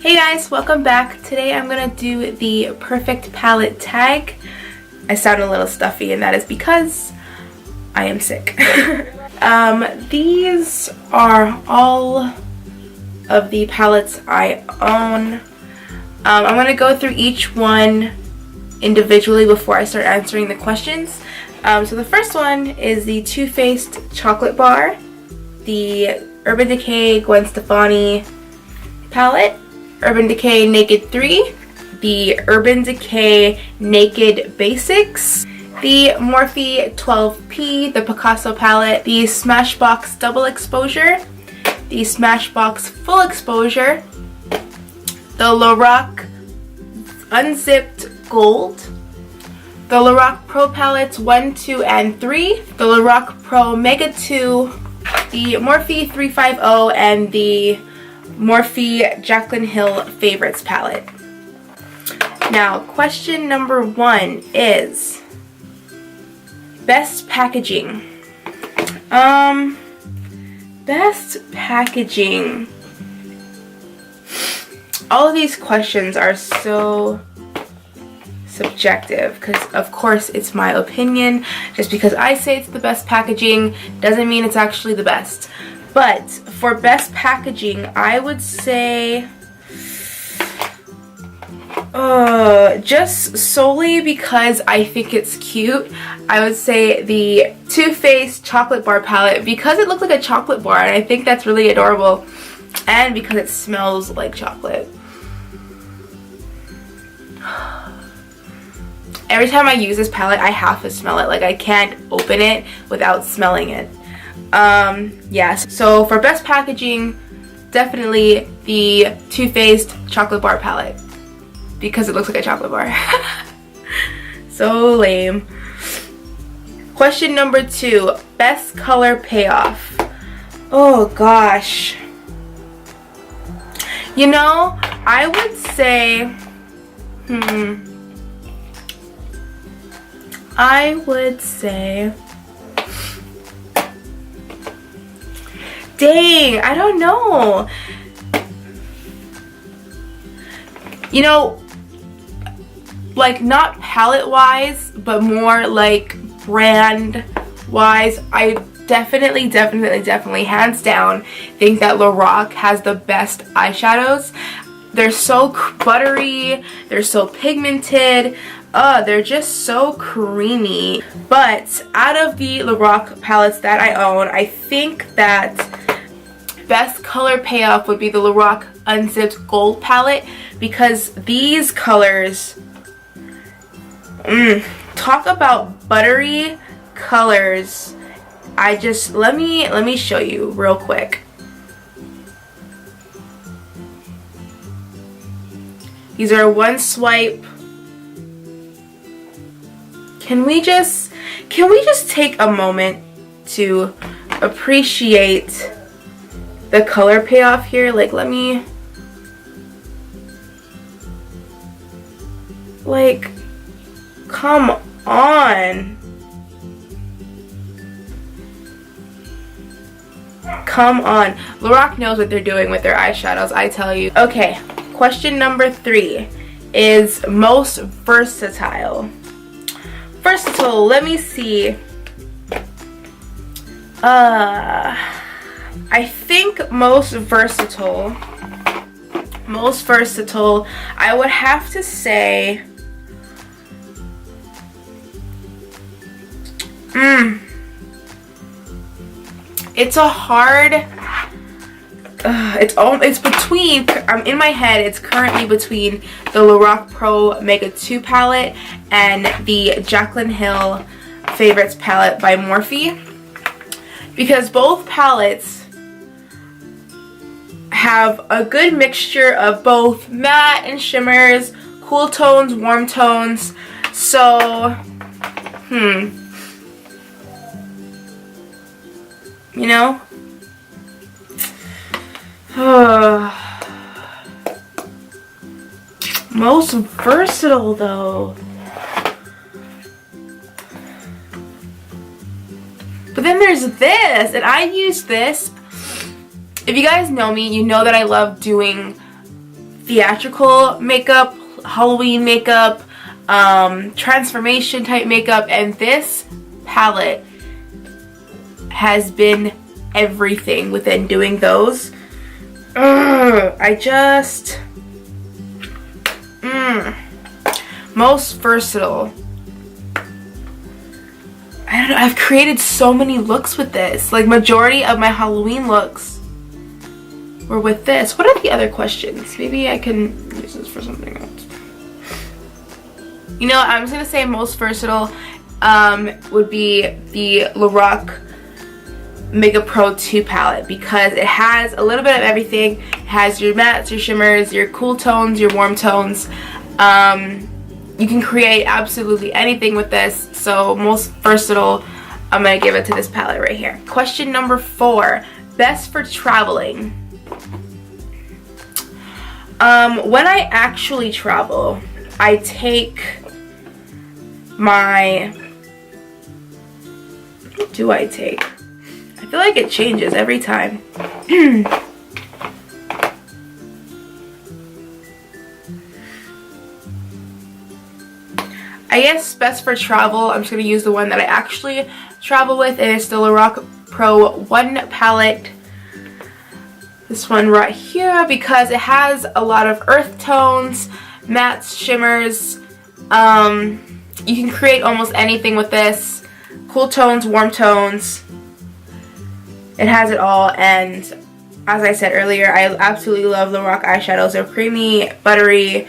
Hey guys, welcome back. Today I'm going to do the perfect palette tag. I sound a little stuffy and that is because I am sick. These are all of the palettes I own. I'm going to go through each one individually before I start answering the questions. So the first one is the Too Faced Chocolate Bar, the Urban Decay Gwen Stefani palette, Urban Decay Naked 3, the Urban Decay Naked Basics, the Morphe 12P, the Picasso palette, the Smashbox Double Exposure, the Smashbox Full Exposure, the Lorac Unzipped Gold, the Lorac Pro palettes 1, 2, and 3, the Lorac Pro Mega 2, the Morphe 350, and the Morphe Jaclyn Hill Favorites palette. Now, question number 1 is best packaging. Best packaging. All of these questions are so subjective because of course it's my opinion. Just because I say it's the best packaging doesn't mean it's actually the best. But for best packaging, I would say just solely because I think it's cute, I would say the Too Faced Chocolate Bar palette, because it looks like a chocolate bar and I think that's really adorable, and because it smells like chocolate. Every time I use this palette, I have to smell it. Like, I can't open it without smelling it. Yeah, so for best packaging, definitely the Too Faced Chocolate Bar palette, because it looks like a chocolate bar. So lame. Question number 2, best color payoff. Oh gosh. You know, I would say, I would say, dang, I don't know. You know, like not palette wise, but more like brand wise, I definitely hands down think that Lorac has the best eyeshadows. They're so buttery, they're so pigmented, they're just so creamy. But out of the Lorac palettes that I own, I think that best color payoff would be the Lorac Unzipped Gold palette, because these colors, talk about buttery colors. I just, let me show you real quick. These are one swipe. Can we just take a moment to appreciate the color payoff here? Like, let me, like, come on. Come on. Lorac knows what they're doing with their eyeshadows, I tell you. Okay, question number 3 is most versatile. Versatile, let me see. I think most versatile, I would have to say, it's a hard, it's between, in my head, it's currently between the Lorac Pro Mega 2 palette and the Jaclyn Hill Favorites palette by Morphe, because both palettes have a good mixture of both matte and shimmers, cool tones, warm tones. So, you know? Most versatile though. But then there's this, and I use this. If you guys know me, you know that I love doing theatrical makeup, Halloween makeup, transformation type makeup, and this palette has been everything within doing those. Most versatile. I don't know, I've created so many looks with this. Like, majority of my Halloween looks were with this. What are the other questions? Maybe I can use this for something else. You know, I'm just gonna say most versatile would be the Lorac Makeup Pro 2 palette, because it has a little bit of everything. It has your mattes, your shimmers, your cool tones, your warm tones. You can create absolutely anything with this, so most versatile, I'm gonna give it to this palette right here. Question number 4, best for traveling. When I actually travel, I take my, what do I take? I feel like it changes every time. I guess best for travel, I'm just going to use the one that I actually travel with, and it's the Lorac Pro 1 palette. This one right here, because it has a lot of earth tones, mattes, shimmers. You can create almost anything with this. Cool tones, warm tones. It has it all, and as I said earlier, I absolutely love Lorac eyeshadows. They're creamy, buttery,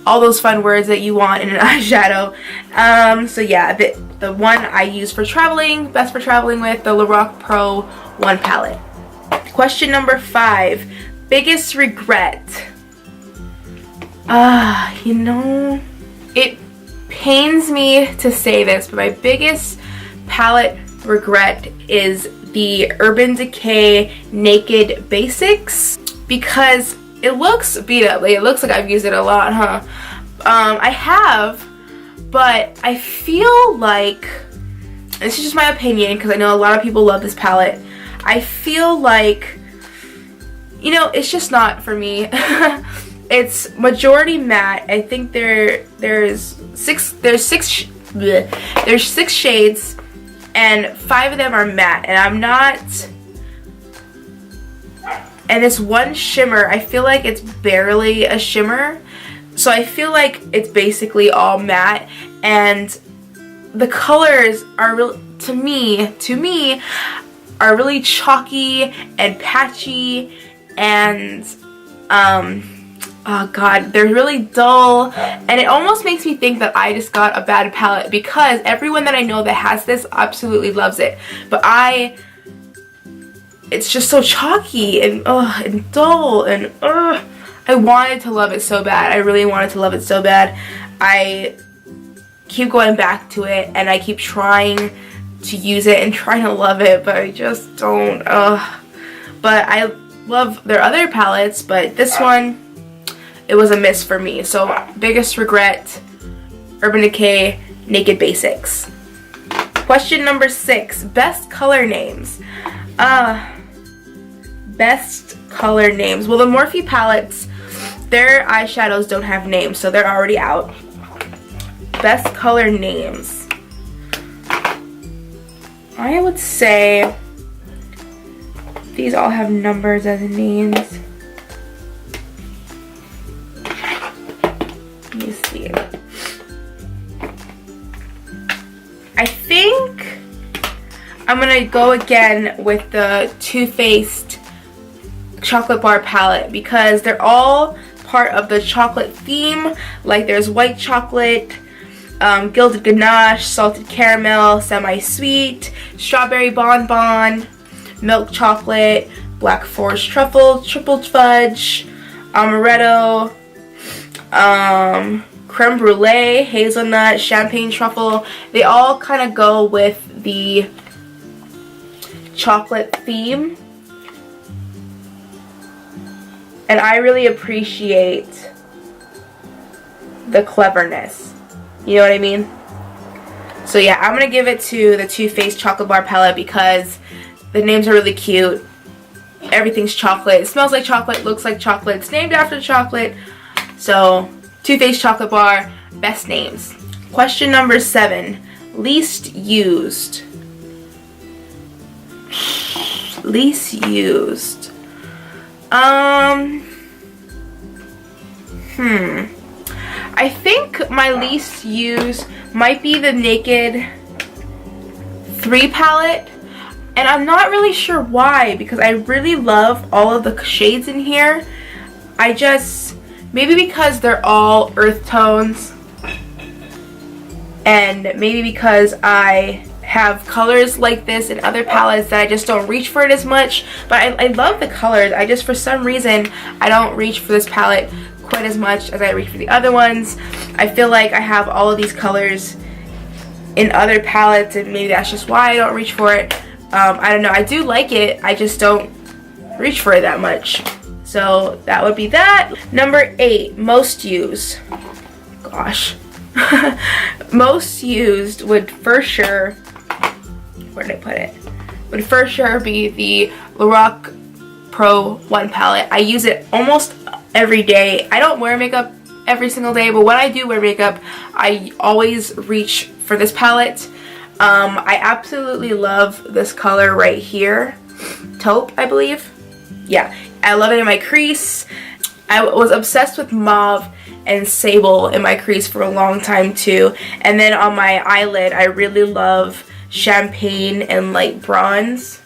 all those fun words that you want in an eyeshadow. So yeah, the one I use for traveling, best for traveling with, the Lorac Pro 1 palette. Question number 5, biggest regret. You know, it pains me to say this, but my biggest palette regret is the Urban Decay Naked Basics, because it looks beat up. Like, it looks like I've used it a lot, huh? I have, but I feel like, this is just my opinion because I know a lot of people love this palette, I feel like, you know, it's just not for me. It's majority matte. I think there's six shades, and 5 of them are matte, and I'm not. And this one shimmer, I feel like it's barely a shimmer, so I feel like it's basically all matte, and the colors are real, to me are really chalky and patchy, and oh god, they're really dull, and it almost makes me think that I just got a bad palette, because everyone that I know that has this absolutely loves it, but it's just so chalky and dull, and I wanted to love it so bad. I really wanted to love it so bad. I keep going back to it, and I keep trying to use it and trying to love it, but I just don't. But I love their other palettes, but this one, it was a miss for me. So biggest regret, Urban Decay Naked Basics. Question number 6, best color names. Best color names. Well, the Morphe palettes, their eyeshadows don't have names, so they're already out. Best color names. I would say these all have numbers as names. Let me see. I think I'm gonna go again with the Too Faced chocolate bar palette, because they're all part of the chocolate theme. Like, there's white chocolate, gilded ganache, salted caramel, semi-sweet, strawberry bonbon, milk chocolate, black forest truffle, triple fudge, amaretto, creme brulee, hazelnut, champagne truffle. They all kind of go with the chocolate theme, and I really appreciate the cleverness, you know what I mean? So yeah, I'm gonna give it to the Too Faced chocolate bar palette, because the names are really cute everything's chocolate. It smells like chocolate, looks like chocolate, it's named after chocolate. So, Too Faced chocolate bar, best names. Question number 7, least used. Least used. I think my least used might be the Naked 3 palette. And I'm not really sure why, because I really love all of the shades in here. Maybe because they're all earth tones, and maybe because I have colors like this in other palettes that I just don't reach for it as much. But I love the colors. For some reason, I don't reach for this palette quite as much as I reach for the other ones. I feel like I have all of these colors in other palettes, and maybe that's just why I don't reach for it. I don't know. I do like it. I just don't reach for it that much. So that would be that. Number 8, most used. Gosh. Most used would for sure, where did I put it? Would for sure be the Lorac Pro 1 palette. I use it almost every day. I don't wear makeup every single day, but when I do wear makeup, I always reach for this palette. I absolutely love this color right here. Taupe, I believe. Yeah, I love it in my crease. I was obsessed with mauve and sable in my crease for a long time too. And then on my eyelid, I really love champagne and light bronze.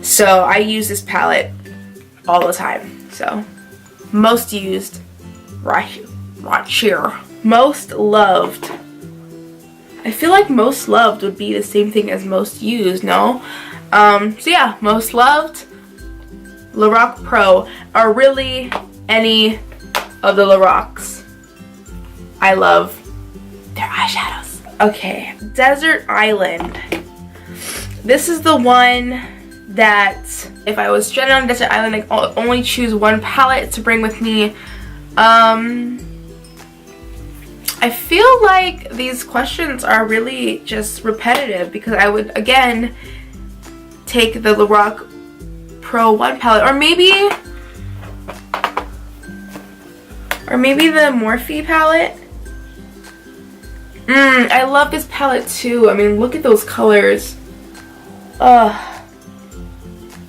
So I use this palette all the time. So, most used, right here. Most loved. I feel like most loved would be the same thing as most used, no? So yeah, most loved, Lorac Pro, or really any of the Loracs. I love their eyeshadows. Okay, Desert Island. This is the one that if I was stranded on Desert Island, I'd only choose one palette to bring with me. I feel like these questions are really just repetitive, because I would again take the Lorac Pro 1 palette, or maybe the Morphe palette. I love this palette too. I mean, look at those colors.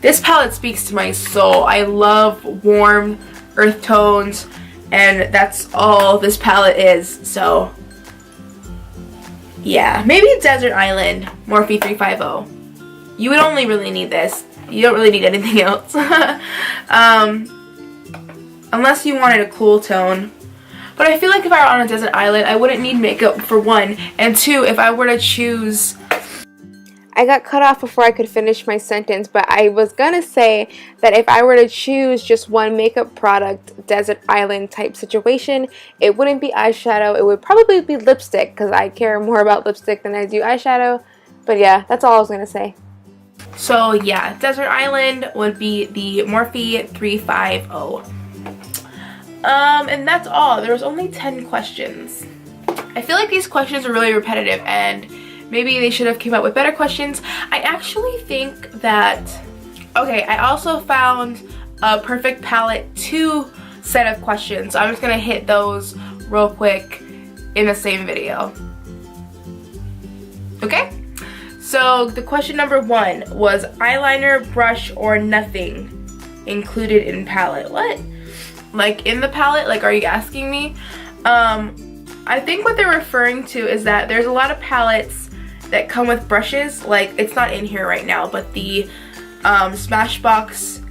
This palette speaks to my soul. I love warm earth tones, and that's all this palette is. So yeah, maybe Desert Island Morphe 350. You would only really need this. You don't really need anything else. Unless you wanted a cool tone. But I feel like if I were on a desert island, I wouldn't need makeup for 1. And 2, if I were to choose... I got cut off before I could finish my sentence, but I was gonna say that if I were to choose just one makeup product, desert island type situation, it wouldn't be eyeshadow. It would probably be lipstick, because I care more about lipstick than I do eyeshadow. But yeah, that's all I was gonna say. So yeah, Desert Island would be the Morphe 350. And that's all. There was only 10 questions. I feel like these questions are really repetitive, and maybe they should have came up with better questions. I actually think that... Okay, I also found a perfect palette 2 set of questions. So I'm just gonna hit those real quick in the same video. Okay? So the question number 1 was eyeliner, brush, or nothing included in palette. What? Like in the palette? Like, are you asking me? I think what they're referring to is that there's a lot of palettes that come with brushes. Like, it's not in here right now, but the Smashbox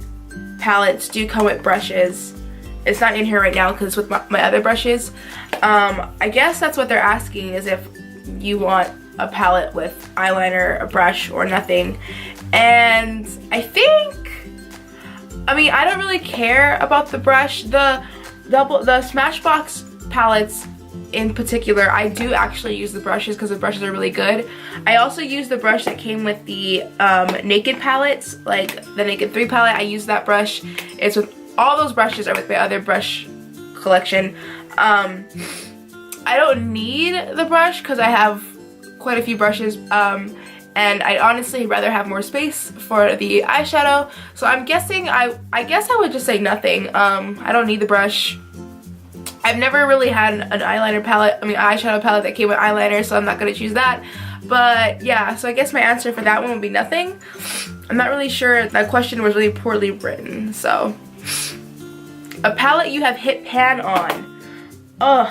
palettes do come with brushes. It's not in here right now because it's with my other brushes. I guess that's what they're asking, is if you want a palette with eyeliner, a brush, or nothing. And I think, I mean, I don't really care about the brush. The Smashbox palettes in particular, I do actually use the brushes because the brushes are really good. I also use the brush that came with the Naked palettes, like the Naked 3 palette. I use that brush. It's with all those brushes are with my other brush collection. I don't need the brush because I have quite a few brushes. and I'd honestly rather have more space for the eyeshadow. So I'm guessing, I guess I would just say nothing. I don't need the brush. I've never really had an eyeliner palette, eyeshadow palette that came with eyeliner, so I'm not going to choose that. But yeah, so I guess my answer for that one would be nothing. I'm not really sure. That question was really poorly written. So, a palette you have hit pan on. Ugh.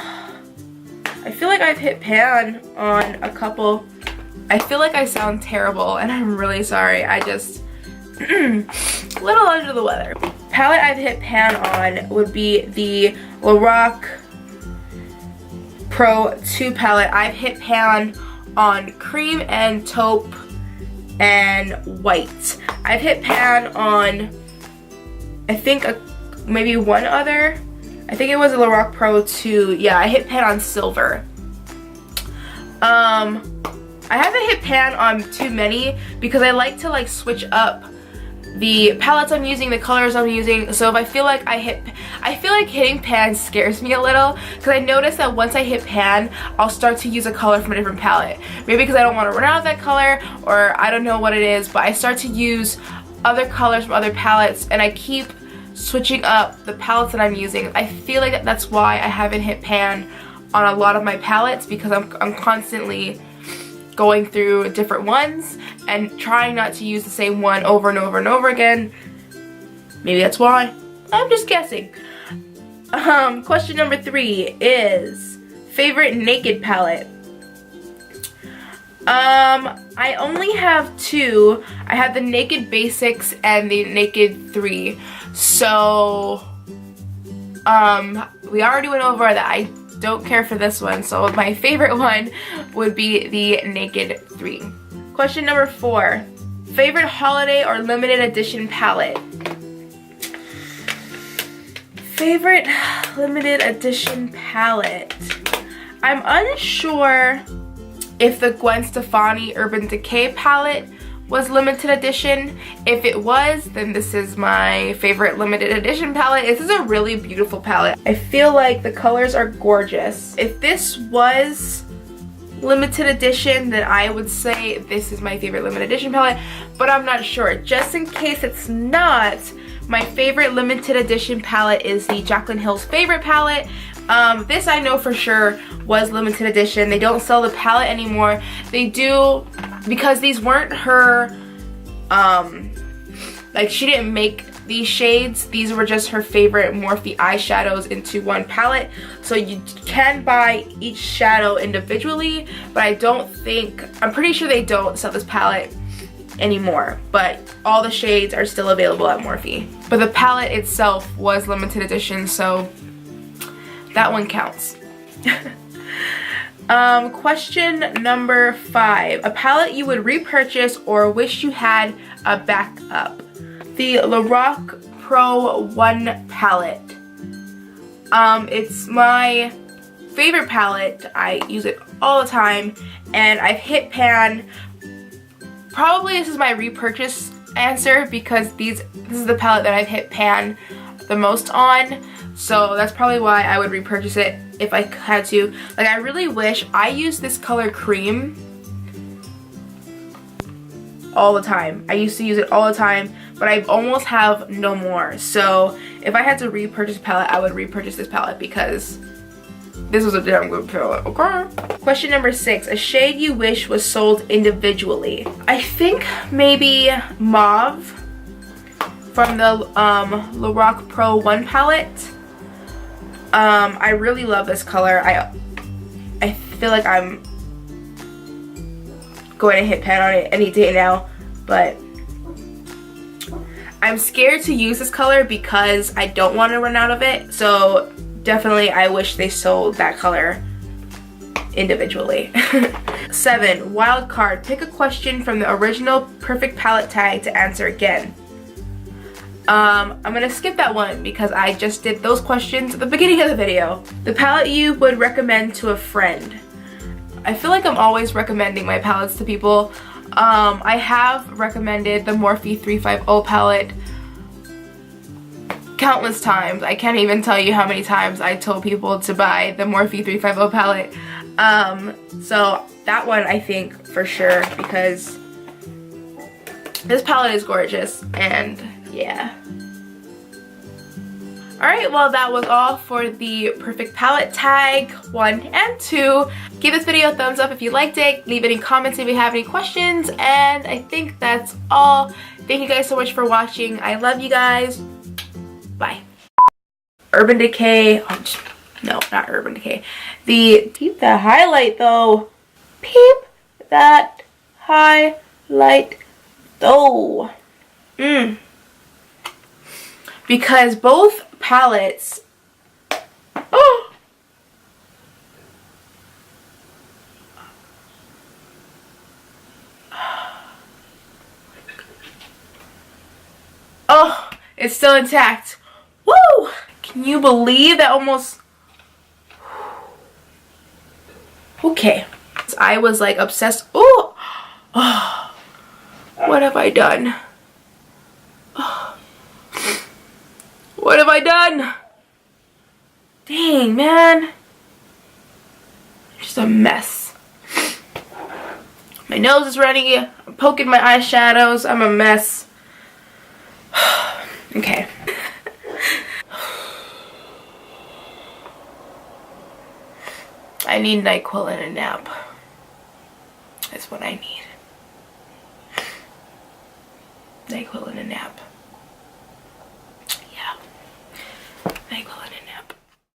I feel like I've hit pan on a couple. I feel like I sound terrible and I'm really sorry. I just, a little under the weather. Palette I've hit pan on would be the Lorac Pro 2 palette. I've hit pan on cream and taupe and white. I've hit pan on, I think, maybe one other. I think it was a Lorac Pro 2. Yeah, I hit pan on silver. I haven't hit pan on too many because I like to like switch up the palettes I'm using, the colors I'm using. So if I feel like hitting pan scares me a little, because I notice that once I hit pan, I'll start to use a color from a different palette. Maybe because I don't want to run out of that color, or I don't know what it is, but I start to use other colors from other palettes, and I keep switching up the palettes that I'm using. I feel like that's why I haven't hit pan on a lot of my palettes, because I'm constantly going through different ones and trying not to use the same one over and over and over again. Maybe that's why. I'm just guessing. Question number 3 is favorite naked palette. I only have 2. I have the Naked Basics and the Naked 3. So, we already went over that. I don't care for this one, so my favorite one would be the Naked 3. Question number 4. Favorite holiday or limited edition palette? Favorite limited edition palette. I'm unsure if the Gwen Stefani Urban Decay palette was limited edition. If it was, then this is my favorite limited edition palette. This is a really beautiful palette. I feel like the colors are gorgeous. If this was limited edition, then I would say this is my favorite limited edition palette, but I'm not sure. Just in case it's not, my favorite limited edition palette is the Jaclyn Hill's Favorite palette. This I know for sure was limited edition. They don't sell the palette anymore. They do, because these weren't her, like she didn't make these shades. These were just her favorite Morphe eyeshadows into one palette. So you can buy each shadow individually, but I'm pretty sure they don't sell this palette anymore, but all the shades are still available at Morphe. But the palette itself was limited edition, so that one counts. Question number 5. A palette you would repurchase or wish you had a backup. The Lorac Pro 1 palette. It's my favorite palette. I use it all the time, and I've hit pan. Probably this is my repurchase answer, because this is the palette that I've hit pan the most on. So that's probably why I would repurchase it if I had to. Like, I really wish I use this color cream all the time. I used to use it all the time, but I almost have no more. So if I had to repurchase a palette, I would repurchase this palette because this was a damn good palette. Okay. Question number 6. A shade you wish was sold individually. I think maybe Mauve from the Lorac Pro 1 palette. I really love this color. I feel like I'm going to hit pan on it any day now, but I'm scared to use this color because I don't want to run out of it. So definitely I wish they sold that color individually. 7. Wild card. Pick a question from the original perfect palette tag to answer again. I'm gonna skip that one because I just did those questions at the beginning of the video. The palette you would recommend to a friend. I feel like I'm always recommending my palettes to people. I have recommended the Morphe 350 palette countless times. I can't even tell you how many times I told people to buy the Morphe 350 palette. So that one I think for sure, because This palette is gorgeous, and yeah. Alright, well that was all for the perfect palette tag 1 and 2. Give this video a thumbs up if you liked it. Leave any comments if you have any questions. And I think that's all. Thank you guys so much for watching. I love you guys. Bye. Urban Decay. Oh, no, not Urban Decay. Peep that highlight though. Peep that highlight though. Because both palettes, oh, oh, it's still intact. Woo! Can you believe that? Almost. Okay, I was like obsessed. Oh, oh, what have I done? Oh. What have I done? Dang, man. Just a mess. My nose is running. I'm poking my eyeshadows. I'm a mess. Okay. I need NyQuil and a nap. That's what I need. NyQuil and a nap.